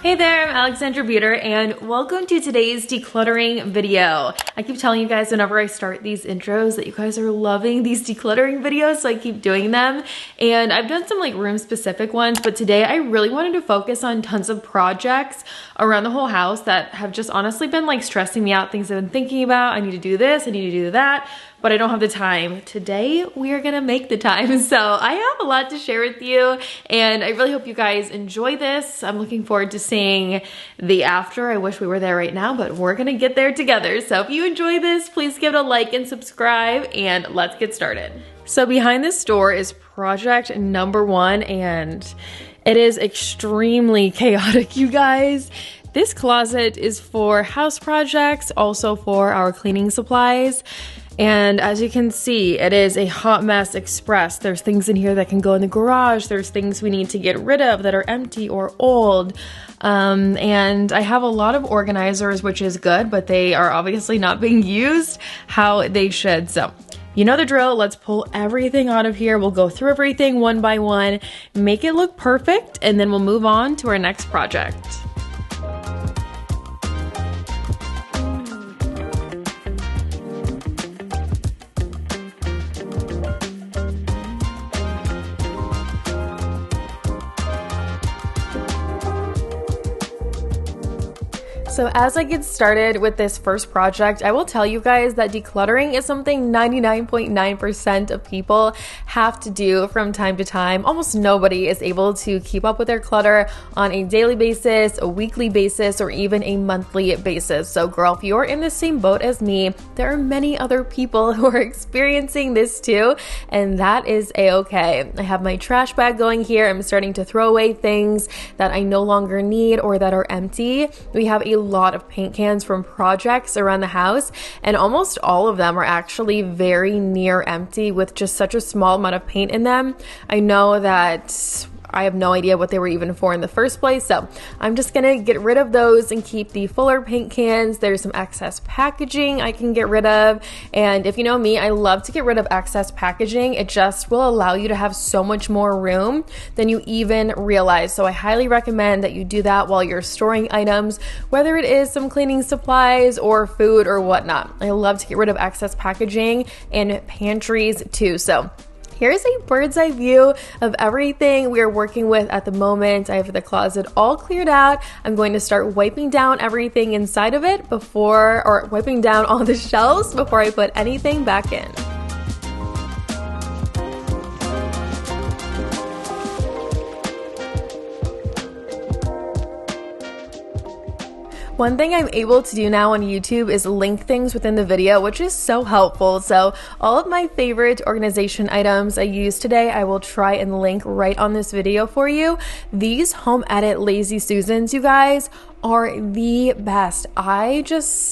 Hey there, I'm alexandrabeuter and welcome to today's decluttering video. I keep telling you guys whenever I start these intros that you guys are loving these decluttering videos, so I keep doing them. And I've done some like room specific ones, but today I really wanted to focus on tons of projects around the whole house that have just honestly been like stressing me out, things I've been thinking about. I need to do this, I need to do that, but I don't have the time. Today, we are gonna make the time. So I have a lot to share with you and I really hope you guys enjoy this. I'm looking forward to seeing the after. I wish we were there right now, but we're gonna get there together. So if you enjoy this, please give it a like and subscribe and let's get started. So behind this door is project number 1 and it is extremely chaotic, you guys. This closet is for house projects, also for our cleaning supplies. And as you can see, it is a hot mess express. There's things in here that can go in the garage. There's things we need to get rid of that are empty or old. And I have a lot of organizers, which is good, but they are obviously not being used how they should. So you know the drill. Let's pull everything out of here. We'll go through everything one by one, make it look perfect, and then we'll move on to our next project. So as I get started with this first project, I will tell you guys that decluttering is something 99.9% of people have to do from time to time. Almost nobody is able to keep up with their clutter on a daily basis, a weekly basis, or even a monthly basis. So girl, if you're in the same boat as me, there are many other people who are experiencing this too, and that is a-okay. I have my trash bag going here. I'm starting to throw away things that I no longer need or that are empty. We have a lot of paint cans from projects around the house, and almost all of them are actually very near empty with just such a small amount of paint in them. I know that I have no idea what they were even for in the first place, so I'm just gonna get rid of those and keep the fuller paint cans. There's some excess packaging I can get rid of, and if you know me, I love to get rid of excess packaging. It just will allow you to have so much more room than you even realize. So I highly recommend that you do that while you're storing items, whether it is some cleaning supplies or food or whatnot. I love to get rid of excess packaging and pantries too. So here's a bird's eye view of everything we are working with at the moment. I have the closet all cleared out. I'm going to start wiping down everything inside of it or wiping down all the shelves before I put anything back in. One thing I'm able to do now on YouTube is link things within the video, which is so helpful. So all of my favorite organization items I used today, I will try and link right on this video for you. These Home Edit Lazy Susans, you guys, are the best. I've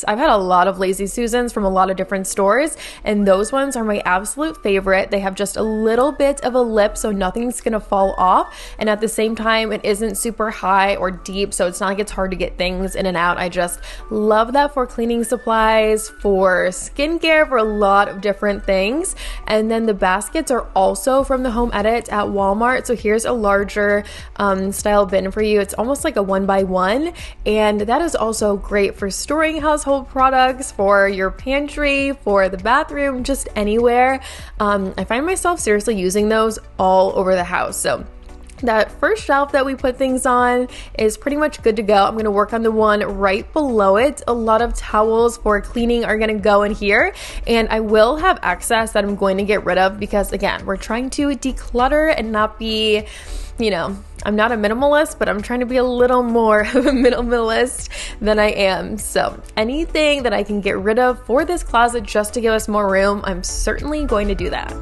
had a lot of Lazy Susans from a lot of different stores, and those ones are my absolute favorite. They have just a little bit of a lip, so nothing's gonna fall off, and at the same time, it isn't super high or deep, so it's not like it's hard to get things in and out. I just love that for cleaning supplies, for skincare, for a lot of different things. And then the baskets are also from the Home Edit at Walmart, so here's a larger style bin for you. It's almost like a 1x1. And that is also great for storing household products, for your pantry, for the bathroom, just anywhere. I find myself seriously using those all over the house. So that first shelf that we put things on is pretty much good to go. I'm gonna work on the one right below it. A lot of towels for cleaning are gonna go in here, and I will have excess that I'm going to get rid of because, again, we're trying to declutter and not be, you know, I'm not a minimalist, but I'm trying to be a little more of a minimalist than I am. So anything that I can get rid of for this closet just to give us more room, I'm certainly going to do that.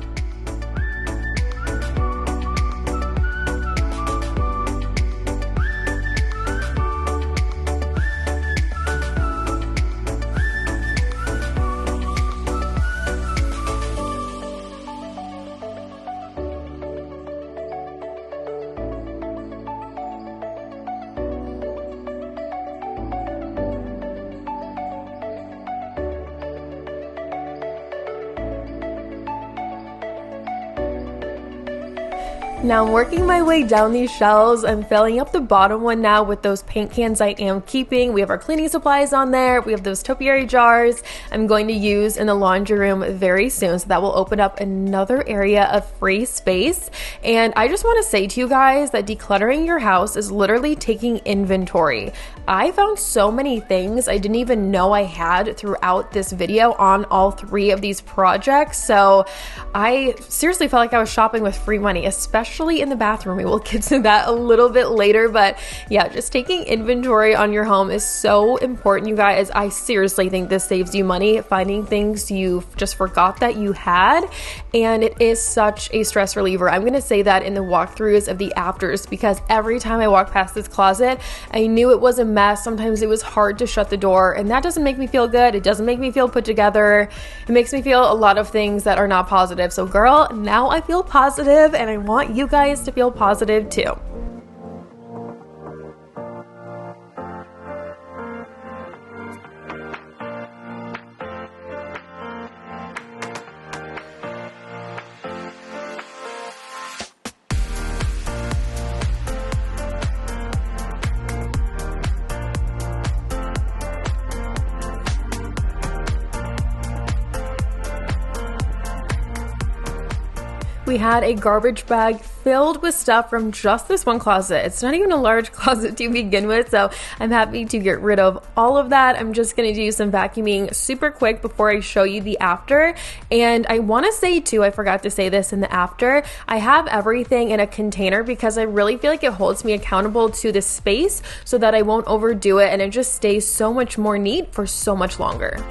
Now I'm working my way down these shelves. I'm filling up the bottom one now with those paint cans I am keeping. We have our cleaning supplies on there. We have those topiary jars I'm going to use in the laundry room very soon. So that will open up another area of free space. And I just want to say to you guys that decluttering your house is literally taking inventory. I found so many things I didn't even know I had throughout this video on all three of these projects. So I seriously felt like I was shopping with free money, especially in the bathroom. We will get to that a little bit later, but yeah, just taking inventory on your home is so important, you guys. I seriously think this saves you money, finding things you just forgot that you had, and it is such a stress reliever. I'm gonna say that in the walkthroughs of the afters, because every time I walk past this closet, I knew it was a mess. Sometimes it was hard to shut the door, and that doesn't make me feel good. It doesn't make me feel put together. It makes me feel a lot of things that are not positive. So girl, now I feel positive, and I want you guys to feel positive too. We had a garbage bag filled with stuff from just this one closet. It's not even a large closet to begin with, so I'm happy to get rid of all of that. I'm just gonna do some vacuuming super quick before I show you the after. And I wanna say too, I forgot to say this in the after, I have everything in a container because I really feel like it holds me accountable to the space so that I won't overdo it, and it just stays so much more neat for so much longer.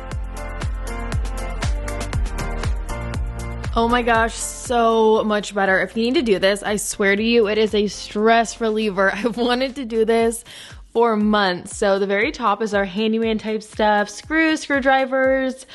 Oh my gosh, so much better. If you need to do this, I swear to you, it is a stress reliever. I've wanted to do this for months. So the very top is our handyman type stuff, screws, screwdrivers,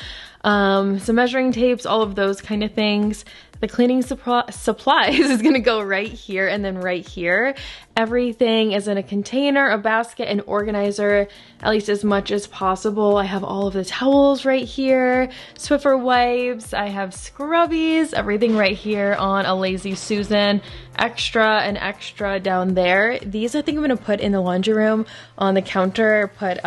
some measuring tapes, all of those kind of things. The cleaning supplies is gonna go right here and then right here. Everything is in a container, a basket, an organizer, at least as much as possible. I have all of the towels right here, Swiffer wipes, I have scrubbies, everything right here on a Lazy Susan, extra and extra down there. These I think I'm gonna put in the laundry room on the counter, put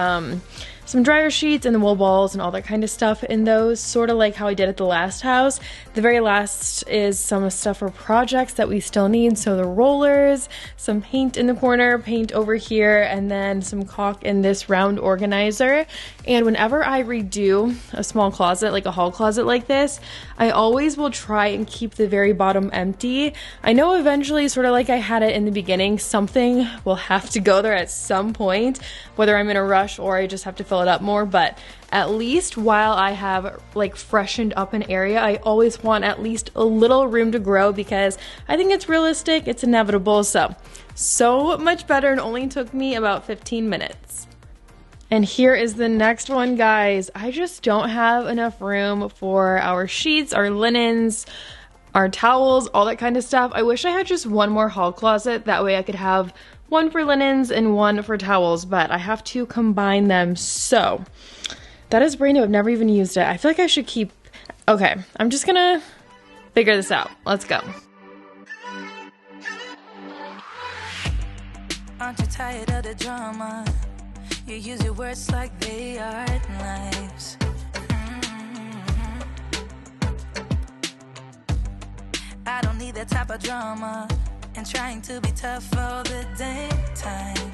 some dryer sheets and the wool balls and all that kind of stuff in those, sort of like how I did at the last house. The very last is some stuff for projects that we still need, so the rollers, some paint in the corner, paint over here, and then some caulk in this round organizer. And whenever I redo a small closet, like a hall closet like this, I always will try and keep the very bottom empty. I know eventually, sort of like I had it in the beginning, something will have to go there at some point, whether I'm in a rush or I just have to fill it up more, but at least while I have like freshened up an area, I always want at least a little room to grow because I think it's realistic, it's inevitable. So much better, and only took me about 15 minutes. And here is the next one, guys. I just don't have enough room for our sheets, our linens, our towels, all that kind of stuff. I wish I had just one more hall closet, that way I could have one for linens and one for towels, but I have to combine them. So that is brand new. I've never even used it. I feel like I should keep, okay, I'm just gonna figure this out. Let's go. Aren't you tired of the drama? You use your words like they are knives. I don't need that type of drama. And trying to be tough all the daytime.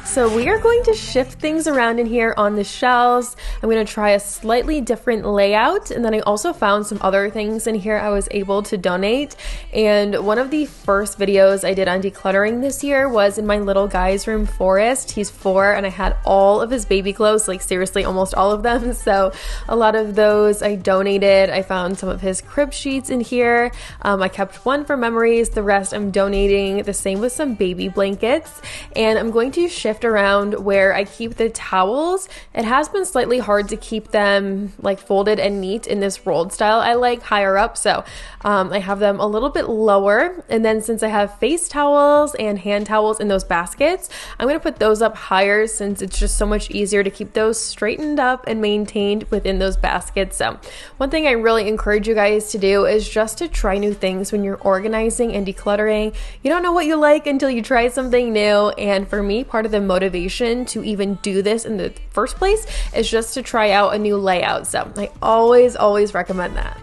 So we are going to shift things around in here on the shelves. I'm going to try a slightly different layout, and then I also found some other things in here I was able to donate. And one of the first videos I did on decluttering this year was in my little guy's room, Forrest. He's 4, and I had all of his baby clothes, like seriously almost all of them. So a lot of those I donated. I found some of his crib sheets in here. I kept one for memories, the rest I'm donating. The same with some baby blankets. And I'm going to shift shift around where I keep the towels. It has been slightly hard to keep them like folded and neat in this rolled style I like higher up, so I have them a little bit lower. And then since I have face towels and hand towels in those baskets, I'm going to put those up higher since it's just so much easier to keep those straightened up and maintained within those baskets. So one thing I really encourage you guys to do is just to try new things when you're organizing and decluttering. You don't know what you like until you try something new, and for me, part of the motivation to even do this in the first place is just to try out a new layout. So I always recommend that.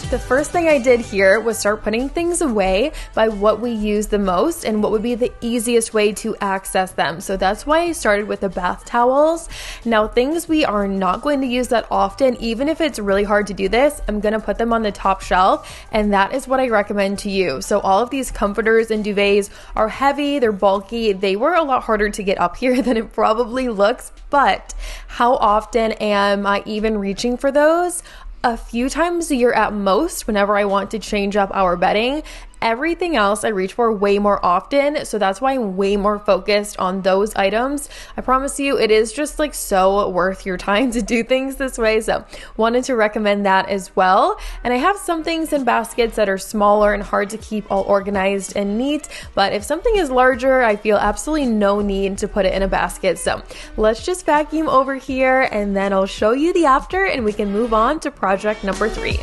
The first thing I did here was start putting things away by what we use the most and what would be the easiest way to access them. So that's why I started with the bath towels. Now, things we are not going to use that often, even if it's really hard to do this, I'm going to put them on the top shelf, and that is what I recommend to you. So all of these comforters and duvets are heavy, they're bulky, they were a lot harder to get up here than it probably looks, but how often am I even reaching for those? A few times a year at most, whenever I want to change up our bedding. Everything else I reach for way more often, so that's why I'm way more focused on those items. I promise you, it is just like so worth your time to do things this way, so wanted to recommend that as well. And I have some things in baskets that are smaller and hard to keep all organized and neat, but if something is larger, I feel absolutely no need to put it in a basket. So let's just vacuum over here, and then I'll show you the after, and we can move on to project number 3.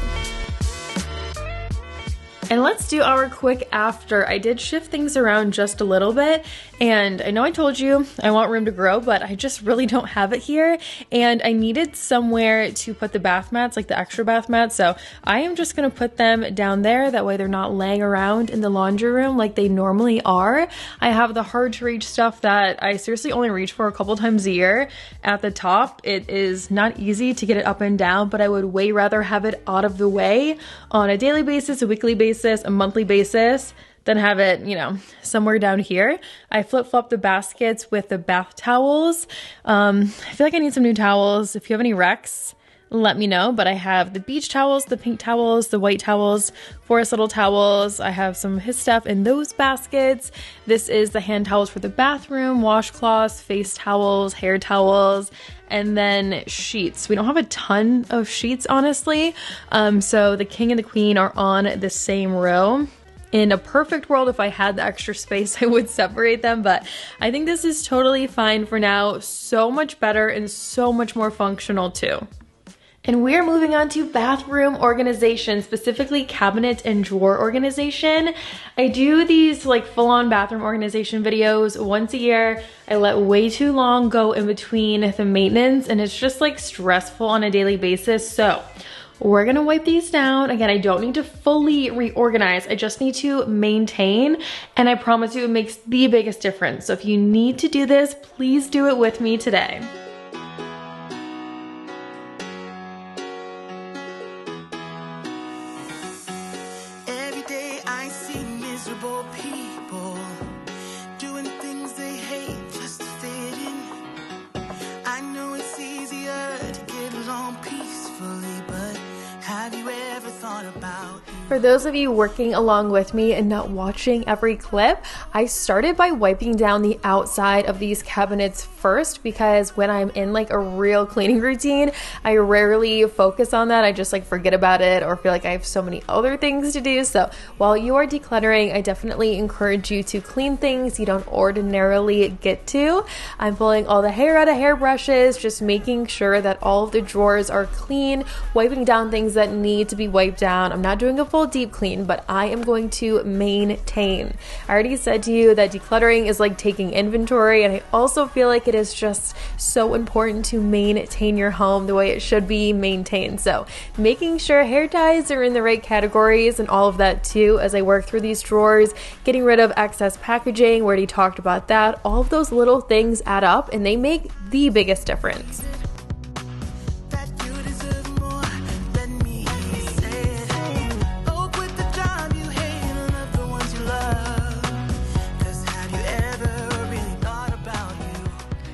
And let's do our quick after. I did shift things around just a little bit, and I know I told you I want room to grow, but I just really don't have it here, and I needed somewhere to put the bath mats, like the extra bath mats, so I am just gonna put them down there. That way they're not laying around in the laundry room like they normally are. I have the hard to reach stuff that I seriously only reach for a couple times a year at the top. It is not easy to get it up and down, but I would way rather have it out of the way on a daily basis, a weekly basis, a monthly basis, than have it, you know, somewhere down here. I flip-flop the baskets with the bath towels. I feel like I need some new towels. If you have any recs, let me know. But I have the beach towels, the pink towels, the white towels, Forest Little towels. I have some of his stuff in those baskets. This is the hand towels for the bathroom, washcloths, face towels, hair towels, and then sheets. We don't have a ton of sheets, honestly. So the king and the queen are on the same row. In a perfect world, if I had the extra space, I would separate them, but I think this is totally fine for now. So much better and so much more functional too. And we're moving on to bathroom organization, specifically cabinet and drawer organization. I do these like full-on bathroom organization videos once a year. I let way too long go in between the maintenance, and it's just like stressful on a daily basis. So we're gonna wipe these down. Again, I don't need to fully reorganize. I just need to maintain, and I promise you it makes the biggest difference. So if you need to do this, please do it with me today. For those of you working along with me and not watching every clip, I started by wiping down the outside of these cabinets first, because when I'm in like a real cleaning routine, I rarely focus on that. I just like forget about it or feel like I have so many other things to do. So while you are decluttering, I definitely encourage you to clean things you don't ordinarily get to. I'm pulling all the hair out of hairbrushes, just making sure that all of the drawers are clean, wiping down things that need to be wiped down. I'm not doing a full deep clean, but I am going to maintain. I already said to you that decluttering is like taking inventory, and I also feel like it is just so important to maintain your home the way it should be maintained. So making sure hair ties are in the right categories and all of that too as I work through these drawers, getting rid of excess packaging, we already talked about that. All of those little things add up and they make the biggest difference.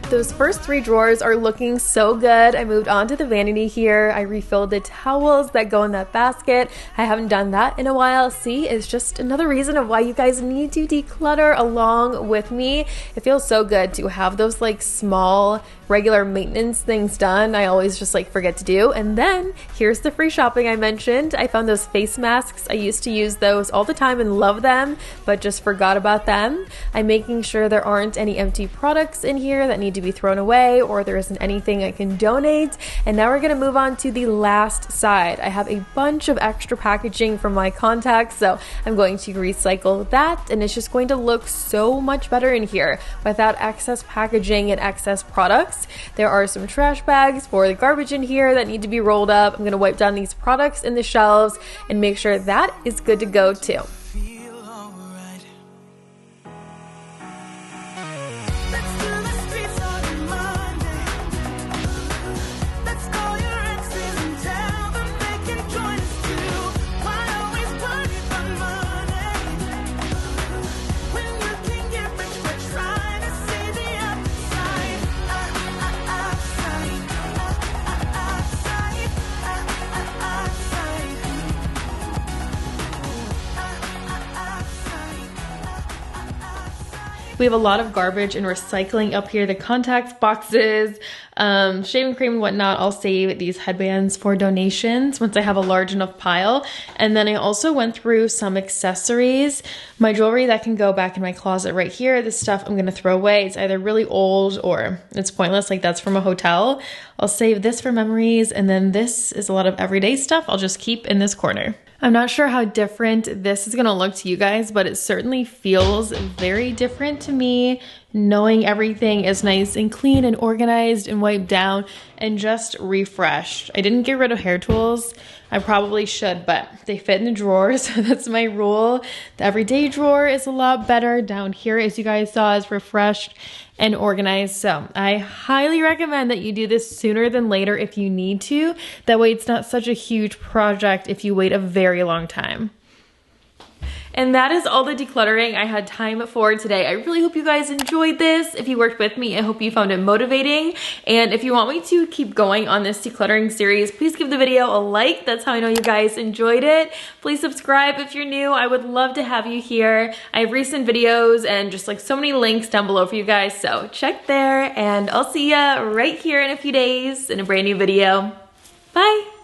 Those first 3 drawers are looking so good. I moved on to the vanity here. I refilled the towels that go in that basket. I haven't done that in a while. See, it's just another reason of why you guys need to declutter along with me. It feels so good to have those like small regular maintenance things done. I always just like forget to do. And then here's the free shopping I mentioned. I found those face masks. I used to use those all the time and love them, but just forgot about them. I'm making sure there aren't any empty products in here that need to be thrown away, or there isn't anything I can donate. And now we're gonna move on to the last side. I have a bunch of extra packaging from my contacts, so I'm going to recycle that, and it's just going to look so much better in here without excess packaging and excess products. There are some trash bags for the garbage in here that need to be rolled up. I'm gonna wipe down these products in the shelves and make sure that is good to go too. We have a lot of garbage and recycling up here. The contacts boxes, shaving cream and whatnot. I'll save these headbands for donations once I have a large enough pile. And then I also went through some accessories. My jewelry that can go back in my closet right here. This stuff I'm gonna throw away. It's either really old or it's pointless, like that's from a hotel. I'll save this for memories. And then this is a lot of everyday stuff I'll just keep in this corner. I'm not sure how different this is gonna look to you guys, but it certainly feels very different to me, knowing everything is nice and clean and organized and wiped down and just refreshed. I didn't get rid of hair tools. I probably should, but they fit in the drawers. That's my rule. The everyday drawer is a lot better. Down here, as you guys saw, is refreshed and organized. So I highly recommend that you do this sooner than later if you need to. That way it's not such a huge project if you wait a very long time. And that is all the decluttering I had time for today. I really hope you guys enjoyed this. If you worked with me, I hope you found it motivating. And if you want me to keep going on this decluttering series, please give the video a like. That's how I know you guys enjoyed it. Please subscribe if you're new. I would love to have you here. I have recent videos and just like so many links down below for you guys. So check there, and I'll see ya right here in a few days in a brand new video. Bye.